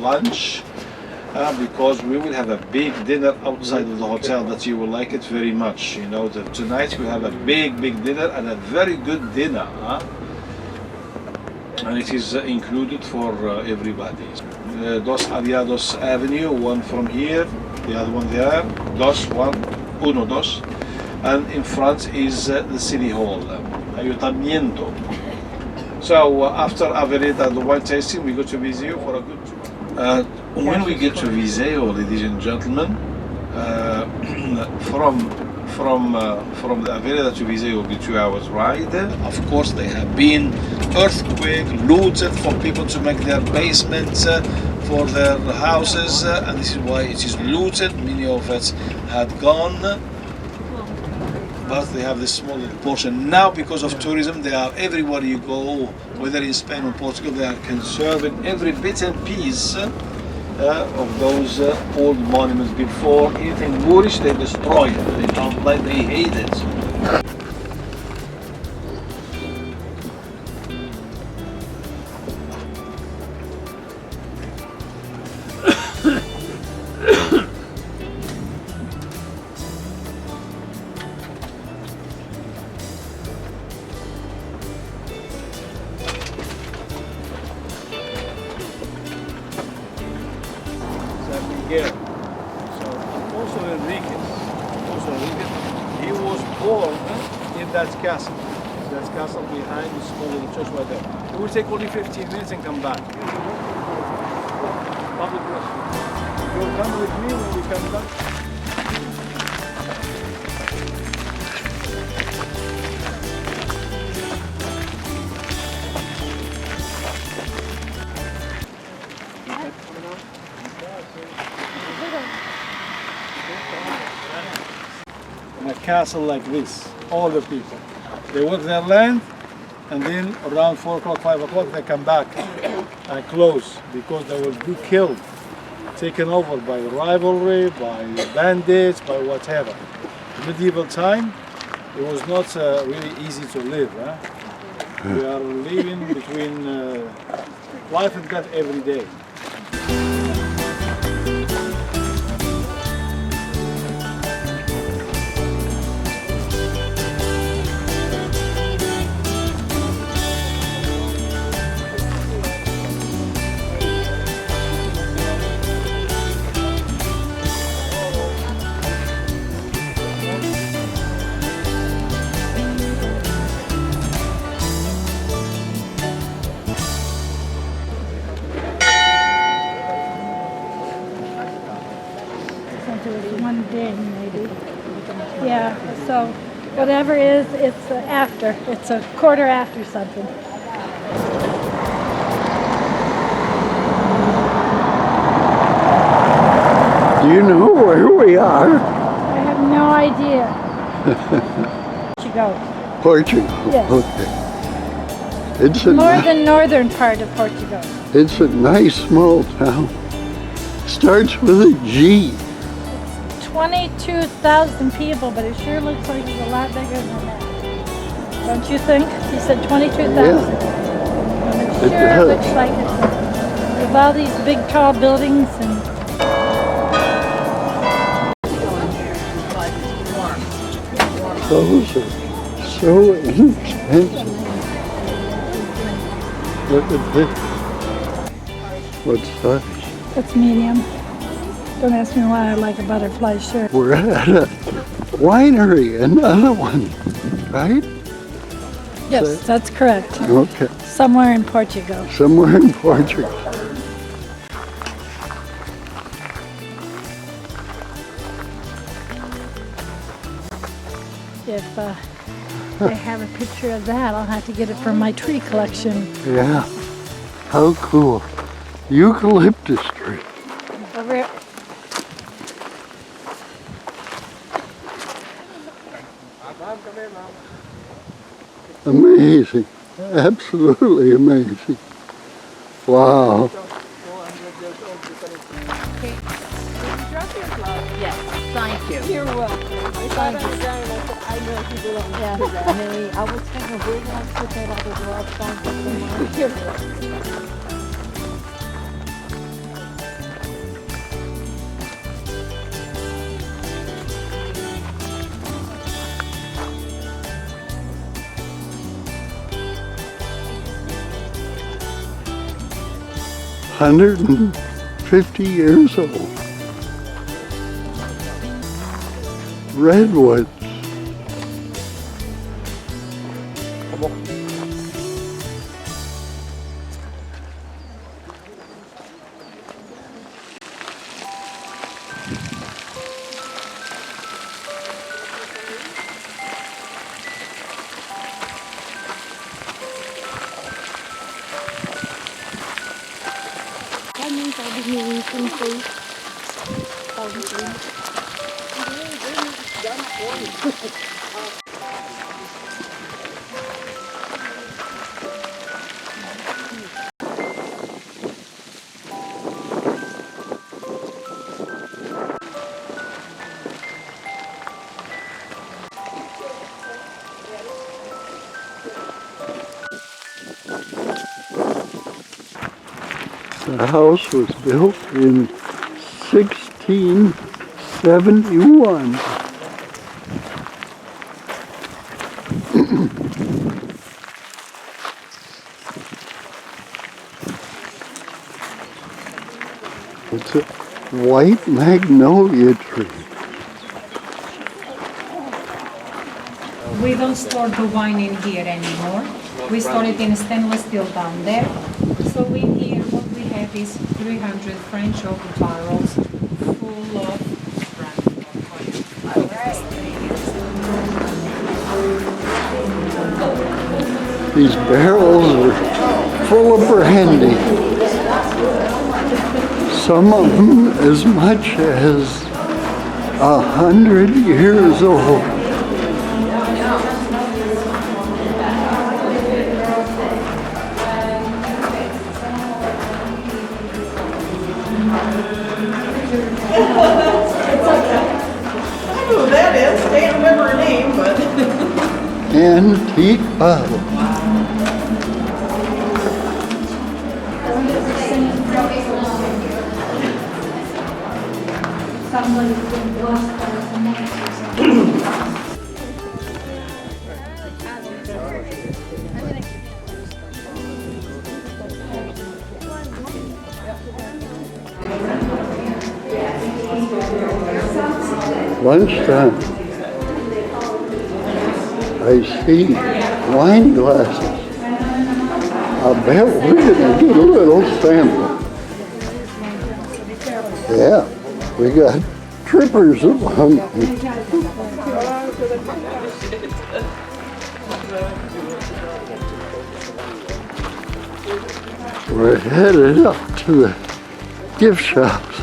lunch because we will have a big dinner outside of the hotel that you will like it very much. You know, tonight we have a big dinner and a very good dinner. And it is included for everybody. Dos Aliados Avenue, one from here, the other one there, uno, dos. And in front is the City Hall, Ayuntamiento. So after Avenida, the wine tasting, we go to Viseu for a good tour. When we get to Viseu, ladies and gentlemen, from the Avenida to Viseu will be 2 hours ride. Of course, they have been earthquake, looted for people to make their basements for their houses, and this is why it is looted. Many of it had gone. But they have this small little portion. Now, because of tourism, they are everywhere you go, whether in Spain or Portugal, they are conserving every bit and piece of those old monuments. Before anything Moorish, they destroy it. They don't like, they hate it. Here. So Alfonso Enriquez, he was born in that castle. That castle behind the small little church right there. It will take only 15 minutes and come back. Public restroom. You'll come with me when we come back. In a castle like this, all the people, they work their land, and then around 4 o'clock, 5 o'clock, they come back and close because they will be killed, taken over by rivalry, by bandits, by whatever. In medieval time, it was not really easy to live. We are living between life and death every day. One day maybe. Yeah, so whatever is, it's after. It's a quarter after something. Do you know where we are? I have no idea. Portugal. Portugal. Yes. Okay. It's a northern part of Portugal. It's a nice small town. Starts with a G. 22,000 people, but it sure looks like it's a lot bigger than that. Don't you think? You said 22,000. Yeah. It sure looks like it's with all these big tall buildings and those are so inexpensive. Look at this. What's that? it's medium. Don't ask me why I like a butterfly shirt. We're at a winery, another one, right? Yes, that's correct. Okay. Somewhere in Portugal. Somewhere in Portugal. If I have a picture of that, I'll have to get it from my tree collection. Yeah. How cool. Eucalyptus tree. Over here. Amazing. Absolutely amazing. Wow. Yes, thank you. You're welcome. I thought I was dying. I said, I know people don't Yeah, do that. Mary, I was thinking we're going to put that other garage down for the You're welcome. 150 years old. Redwoods. That means I'll be moving some food. The house was built in 1671. It's a white magnolia tree. We don't store the wine in here anymore. We store it in stainless steel down there. So in here what we have is 300 French oak barrels full of brandy. These barrels are full of brandy. Some of them as much as 100 years old. I know who that is. Can't remember her name, but. Antique bottle. Lunchtime. I see wine glasses. I bet we're gonna get a little sample. Yeah, we got trippers along. We're headed up to the gift shops.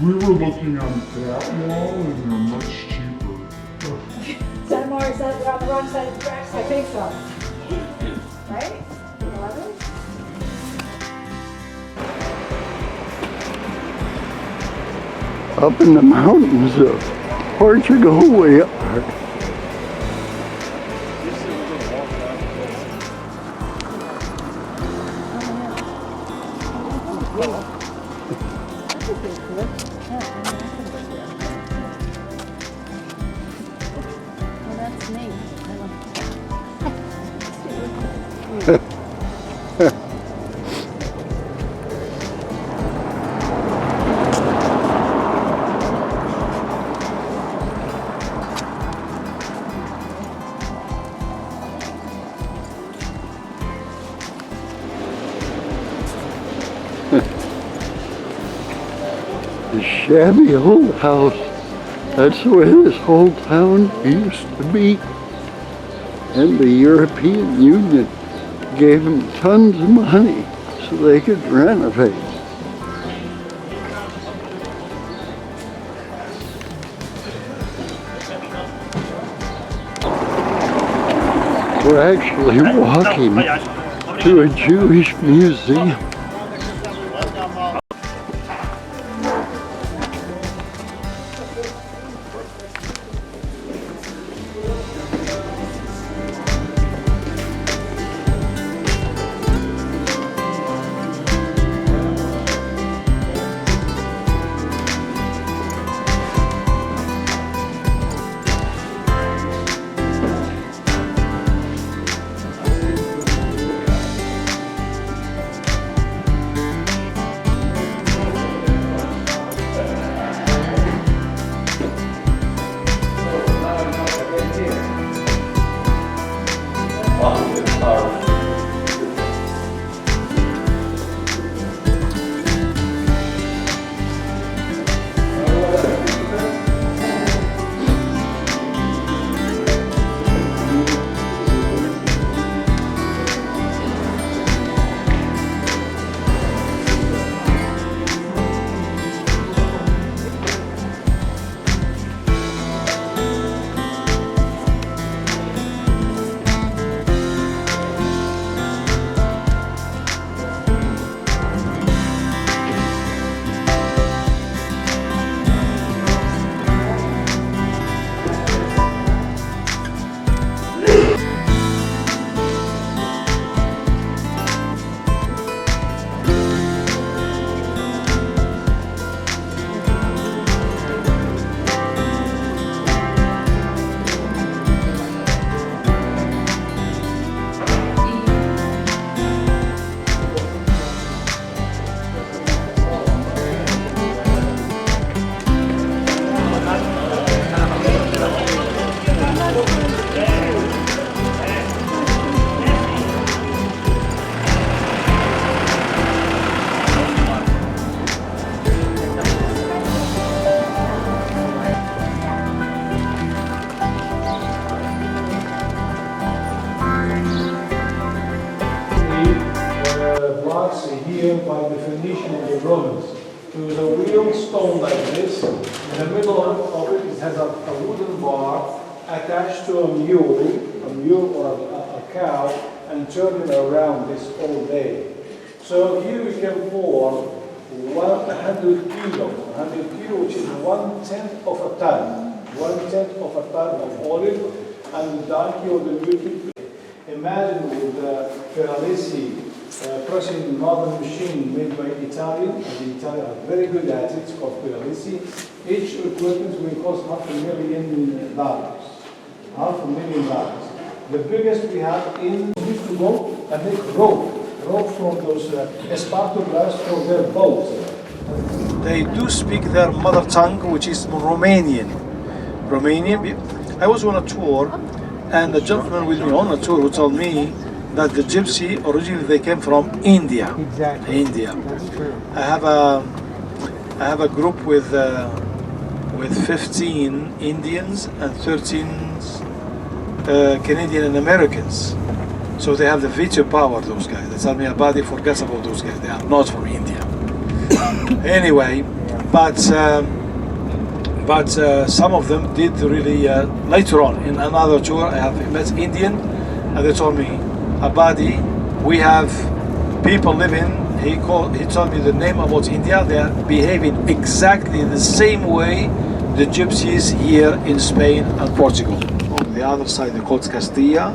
We were looking on that wall and they're much cheaper. Is that more, is that on the wrong side of the tracks? I think so. Right? 11? Up in the mountains of Portugal we are. Well, that's neat. The shabby old house. That's the way this whole town used to be. And the European Union gave them tons of money so they could renovate. We're actually walking to a Jewish museum. formation of the Romans. It was a real stone like this. In the middle of it, it has a wooden bar attached to a mule or a cow, and turning around this all day. So here we can pour 100 kilo, which is 1/10 of a ton. 1/10 of a ton of olive, and the donkey or the mule. Imagine with the Ferralesi pressing modern machine made by Italian, and the Italians are very good at it, it's called Ferralesi. Each equipment will cost $500,000. $500,000. The biggest we have in used to go and make rope from those esparto glass for their boats. They do speak their mother tongue, which is Romanian. I was on a tour, and the gentleman with me on a tour who told me that the gypsy originally they came from India. Exactly. India. That's true. I have a group with 15 Indians and 13 Canadian and Americans. So they have the veto power, those guys. They tell me Abadi forgets about those guys. They are not from India. Anyway, but some of them did really, later on in another tour, I have met Indian, and they told me, Abadi, we have people living, he told me the name about India, they are behaving exactly the same way the gypsies here in Spain and Portugal. On the other side, they called Castilla,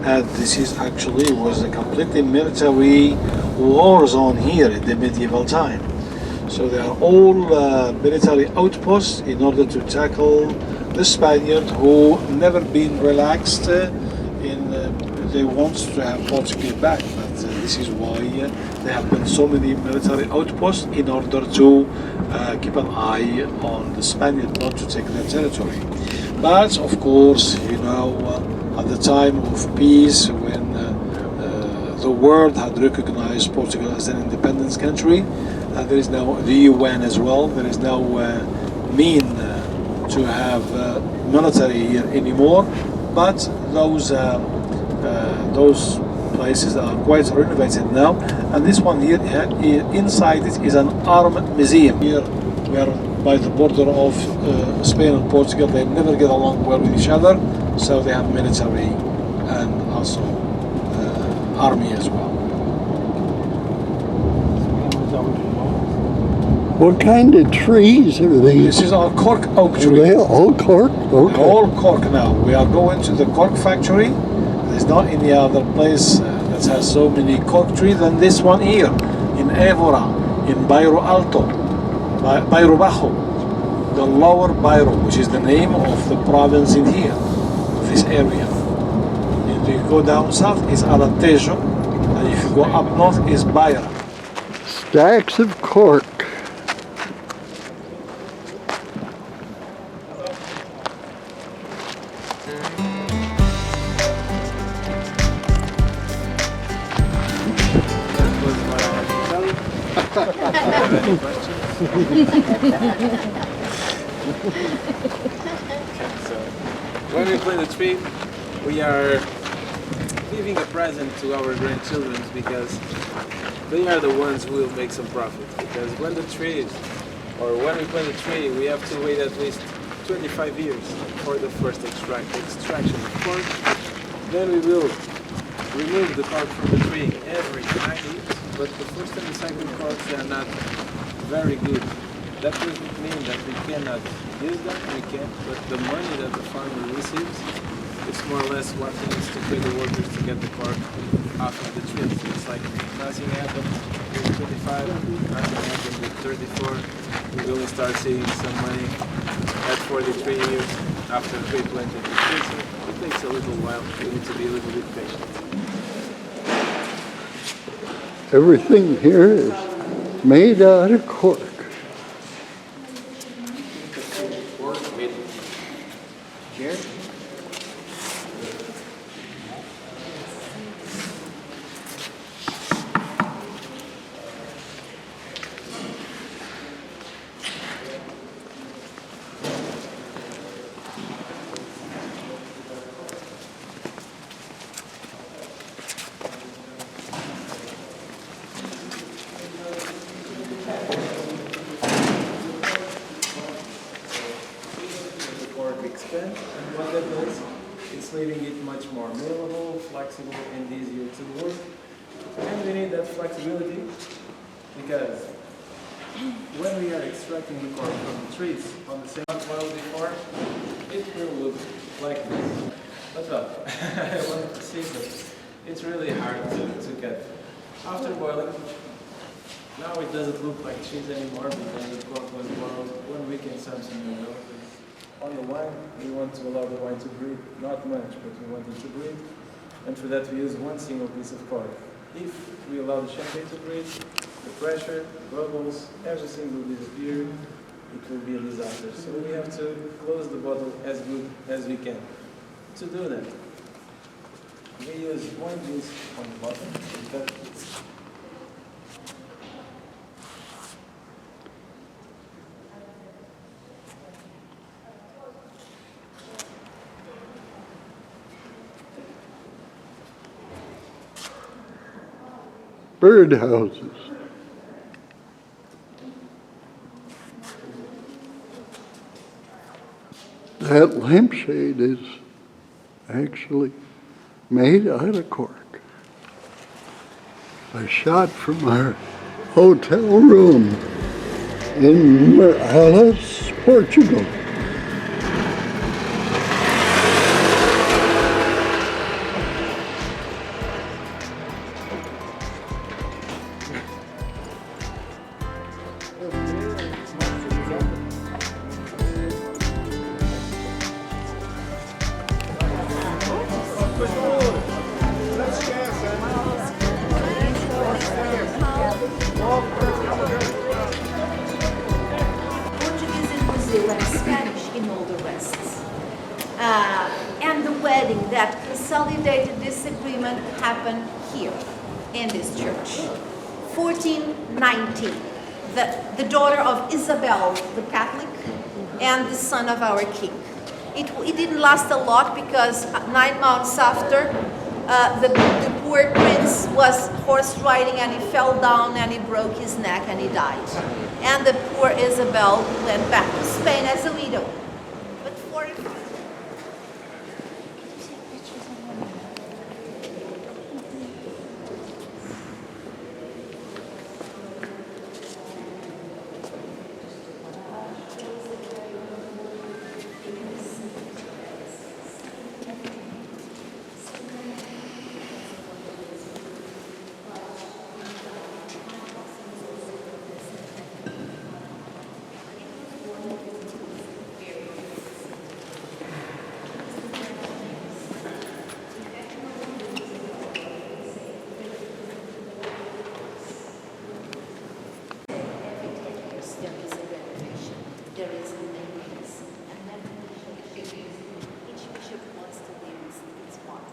and this is actually was a completely military war zone here in the medieval time. So they are all military outposts in order to tackle the Spaniard who never been relaxed they want to have Portugal back, but this is why there have been so many military outposts in order to keep an eye on the Spaniard not to take their territory. But of course, you know, at the time of peace, when the world had recognized Portugal as an independent country, there is now the UN as well. There is no mean to have military here anymore. But those places are quite renovated now. And this one here, inside it is an armed museum. Here we are by the border of Spain and Portugal. They never get along well with each other, so they have military and also army as well. What kind of trees are these? This is our cork oak tree. Are they all cork? Okay. All cork now. We are going to the cork factory. There's not any other place that has so many cork trees than this one here in Évora, in Bairro Alto, Bairro Bajo, the lower Bairro, which is the name of the province in here, of this area. If you go down south, it's Alentejo, and if you go up north, it's Beira. Stacks of cork. When we plant the tree, we are giving a present to our grandchildren because they are the ones who will make some profit. Because when the tree, or when we plant the tree, we have to wait at least 25 years for the first extraction of cork. Then we will remove the cork from the tree every 9 years. But the first and the second corks, they are not very good. That doesn't mean that we cannot use them, we can, but the money that the farmer receives, it's more or less what he needs to pay the workers to get the cork off of the tree. So it's like nothing happened with 25, nothing happened with 34. We will start seeing some money at 43 years after we planted the tree. So it takes a little while, we need to be a little bit patient. Everything here is made out of cork. Here? The cork expand, and what that does, it's leaving it much more malleable, flexible, and easier to work. And we need that flexibility because when we are extracting the cork from the trees on the same oil before, it will look like this. But I want to see that it's really hard to get. After boiling, now it doesn't look like cheese anymore because the cork was boiled 1 week in something ago. On the wine, we want to allow the wine to breathe, not much, but we want it to breathe. And for that we use one single piece of cork. If we allow the champagne to breathe, the pressure, bubbles, everything will disappear. It will be a disaster. So we have to close the bottle as good as we can. To do that, we use one juice on the bottom. Birdhouses. That lampshade is actually made out of cork. A shot from our hotel room in Alice, Portugal. Portuguese in Brazil and Spanish in all the rest. And the wedding that consolidated this agreement happened here in this church. 1419, the daughter of Isabel the Catholic and the son of our king. It didn't last a lot because 9 months after, the poor prince was horse riding and he fell down and he broke his neck and he died. And the poor Isabel went back to Spain as a widow. But for there is a maintenance. And then each bishop wants to use its part.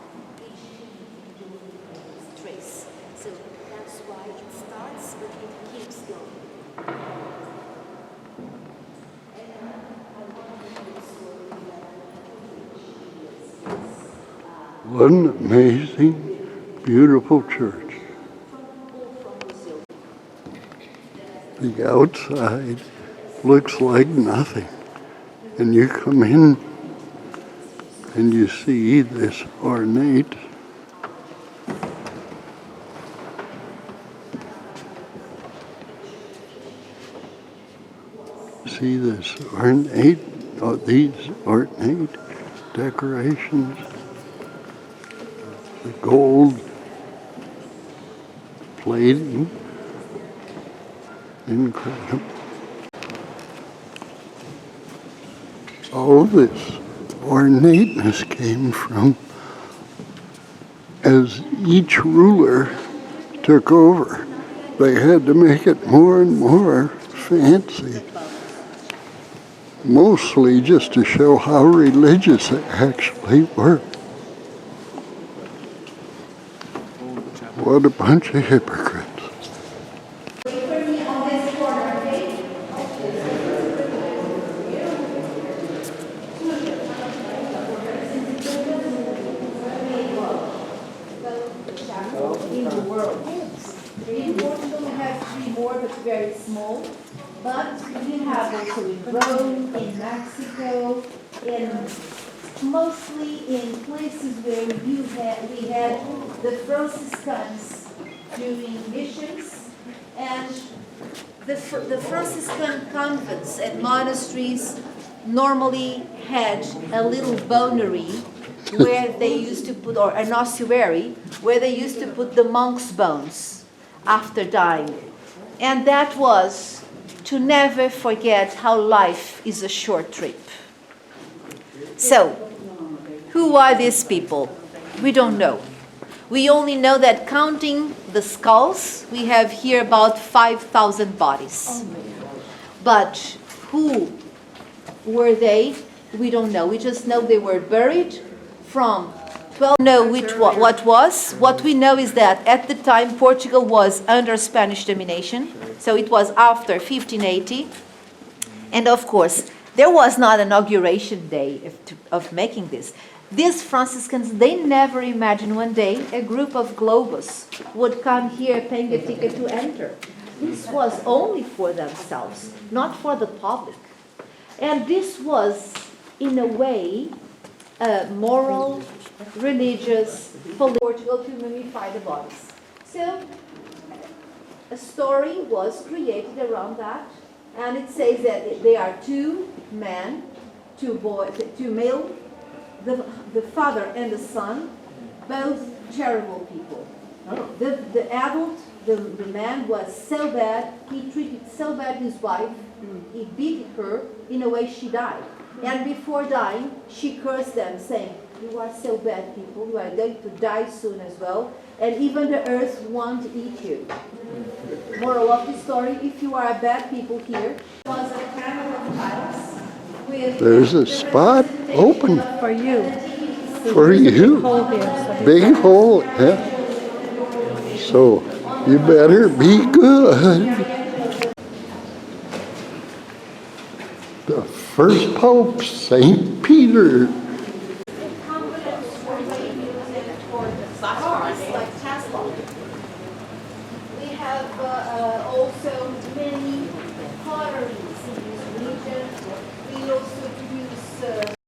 Each trace. So that's why it starts, but it keeps going. What an amazing, beautiful church. The outside looks like nothing. And you come in and you see this ornate these ornate decorations, the gold plating, incredible. All this ornateness came from as each ruler took over. They had to make it more and more fancy, mostly just to show how religious they actually were. What a bunch of hypocrites. In the world. In Portugal we have 3 more, but very small. all, but we have also in Rome, in Mexico, in mostly in places where we had the Franciscans doing missions, and the Franciscan convents and monasteries normally had a little bonery where they used to put, or an ossuary, where they used to put the monks' bones after dying. And that was to never forget how life is a short trip. So, who are these people? We don't know. We only know that counting the skulls, we have here about 5,000 bodies. But who were they? We don't know. We just know they were buried from 12. Know what was. What we know is that at the time Portugal was under Spanish domination. So it was after 1580. And of course, there was not an inauguration day of making this. These Franciscans, they never imagined one day a group of Globus would come here paying a ticket to enter. This was only for themselves, not for the public. And this was, in a way, moral, religious, Portugal to mummify the bodies. So, a story was created around that, and it says that they are two men, two male, the father and the son, both terrible people. The adult, the man was so bad, he treated so bad his wife, he beat her, in a way she died. And before dying, she cursed them, saying, "You are so bad people, you are going to die soon as well, and even the earth won't eat you." Moral of the story, if you are bad people here, was a panel of tiles with... There's a spot open For you. for you. Hole here, so Big hole, yeah. So you better be good. The first Pope, St. Peter. like Tesla. We have also many potteries in this region. We also produce